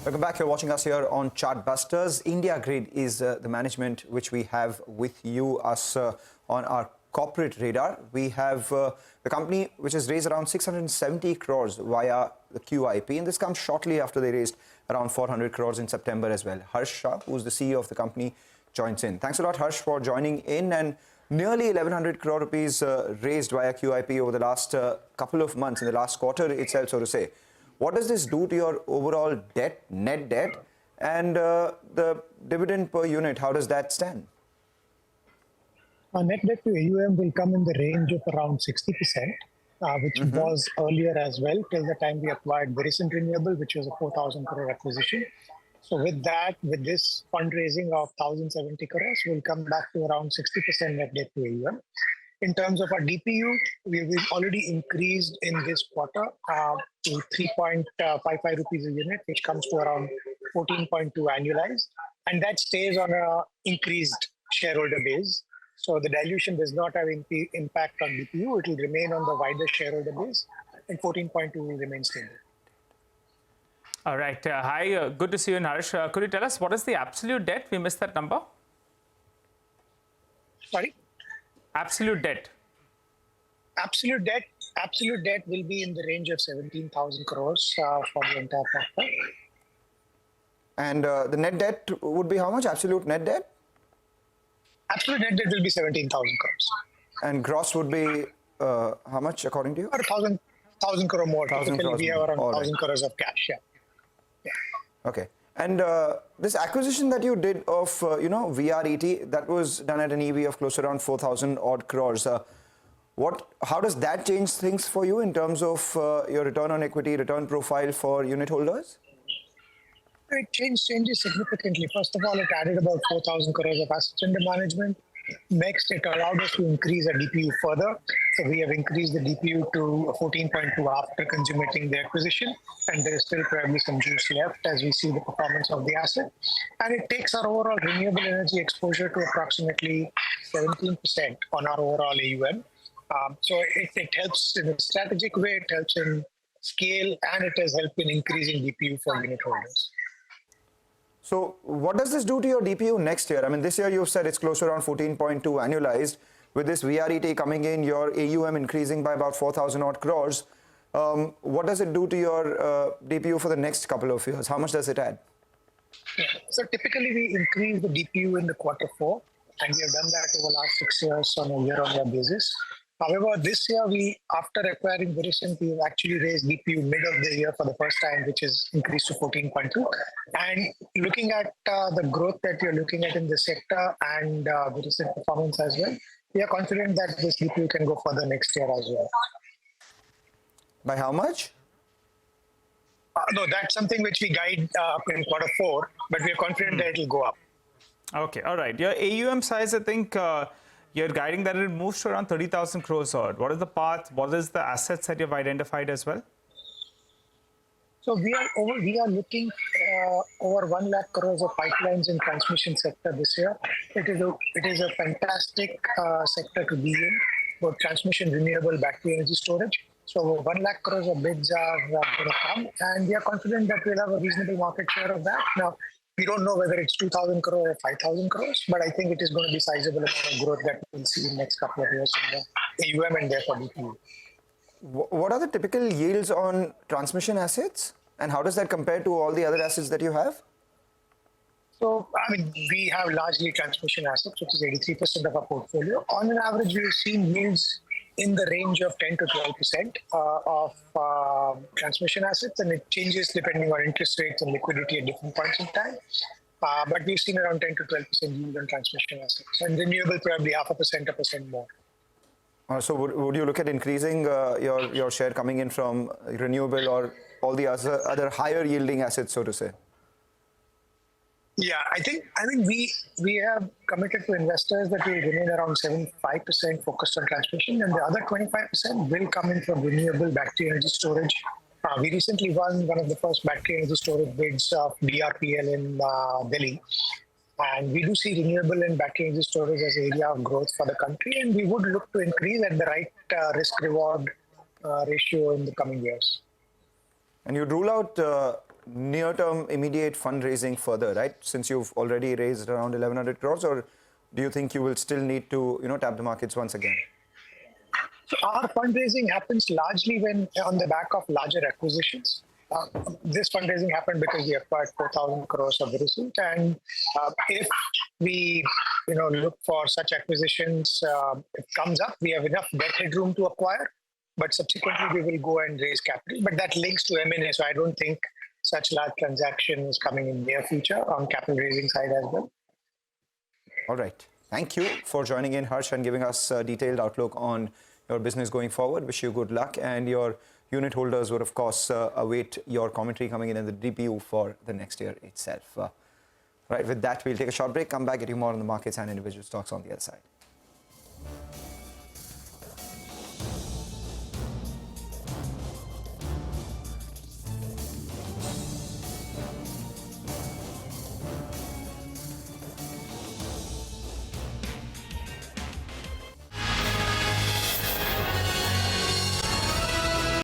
Welcome back. You're watching us here on Chartbusters. IndiGrid is the management which we have with us on our corporate radar. We have the company which has raised around 670 crores via the QIP, and this comes shortly after they raised around 400 crores in September as well. Harsh Shah, who's the CEO of the company, joins in. Thanks a lot, Harsh, for joining in. And nearly 1,100 crore rupees raised via QIP over the last couple of months, in the last quarter itself, so to say. What does this do to your overall debt, net debt, and the dividend per unit? How does that stand? Our net debt to AUM will come in the range of around 60%, which was earlier as well, till the time we acquired Virescent Renewable, which was a 4,000 crore acquisition. So with that, with this fundraising of 1,070 crores, we'll come back to around 60% net debt to AUM. In terms of our DPU, we've already increased in this quarter to 3.55 rupees a unit, which comes to around 14.2 annualized. And that stays on an increased shareholder base. So the dilution does not have impact on DPU. It will remain on the wider shareholder base, and 14.2 will remain stable. All right. Hi, good to see you, Harsh. Could you tell us what is the absolute debt? We missed that number. Sorry? Absolute debt. Absolute debt will be in the range of 17,000 crores for the entire portfolio. And the net debt would be how much? Absolute net debt? Absolute net debt will be 17,000 crores. And gross would be how much, according to you? Or 1,000 crore more. 1,000 crores we have around more. 1,000 crores of cash. Yeah. Okay. And this acquisition that you did of, VRET, that was done at an EV of close to around 4,000 odd crores. How does that change things for you in terms of your return on equity, return profile for unit holders? It changes significantly. First of all, it added about 4,000 crores of assets under management. Next, it allowed us to increase our DPU further. So we have increased the DPU to 14.2 after consummating the acquisition. And there is still probably some juice left as we see the performance of the asset. And it takes our overall renewable energy exposure to approximately 17% on our overall AUM. So it helps in a strategic way, it helps in scale, and it has helped in increasing DPU for unit holders. So what does this do to your DPU next year? I mean, this year you've said it's close to around 14.2 annualized. With this VRET coming in, your AUM increasing by about 4,000 odd crores. What does it do to your DPU for the next couple of years? How much does it add? Yeah. So typically we increase the DPU in the Q4, and we have done that over the last 6 years on a year-on-year basis. However, this year, after acquiring Virescent, we've actually raised DPU mid of the year for the first time, which is increased to 14.2. And looking at the growth that you're looking at in the sector and Virescent performance as well, we are confident that this DPU can go further next year as well. By how much? No, that's something which we guide up in Q4, but we are confident that it will go up. Okay, all right. Your AUM size, I think, you're guiding that it moves to around 30,000 crores odd. What is the path? What is the assets that you've identified as well? So we are looking over 1 lakh crores of pipelines in transmission sector this year. It is a fantastic sector to be in, both transmission, renewable, battery energy storage. So 1 lakh crores of bids are going to come, and we are confident that we'll have a reasonable market share of that. Now, we don't know whether it's 2,000 crore or 5,000 crores, but I think it is going to be sizable amount of growth that we'll see in the next couple of years in the AUM and therefore DPU. What are the typical yields on transmission assets, and how does that compare to all the other assets that you have? So, I mean, we have largely transmission assets, which is 83% of our portfolio. On an average, we've seen yields in the range of 10 to 12% of transmission assets, and it changes depending on interest rates and liquidity at different points in time. But we've seen around 10 to 12% yield on transmission assets, and renewable probably 0.5%, 1% more. So would you look at increasing your share coming in from renewable or all the other higher yielding assets, so to say? Yeah, I think we have committed to investors that we remain around 75% focused on transmission, and the other 25% will come in from renewable battery energy storage. We recently won one of the first battery energy storage bids of BRPL in Delhi. And we do see renewable and battery energy storage as an area of growth for the country, and we would look to increase at the right risk-reward ratio in the coming years. And you rule out near-term immediate fundraising further, right? Since you've already raised around 1,100 crores, or do you think you will still need to, tap the markets once again? So our fundraising happens largely when on the back of larger acquisitions. This fundraising happened because we acquired 4,000 crores of recent, and if we, look for such acquisitions, it comes up, we have enough debt headroom to acquire, but subsequently we will go and raise capital. But that links to M&A, so I don't think such large transactions coming in near future on capital raising side as well. All right. Thank you for joining in, Harsh, and giving us a detailed outlook on your business going forward. Wish you good luck, and your unit holders would, of course, await your commentary coming in the DPU for the next year itself. Right, with that, we'll take a short break, come back, get you more on the markets and individual stocks on the other side.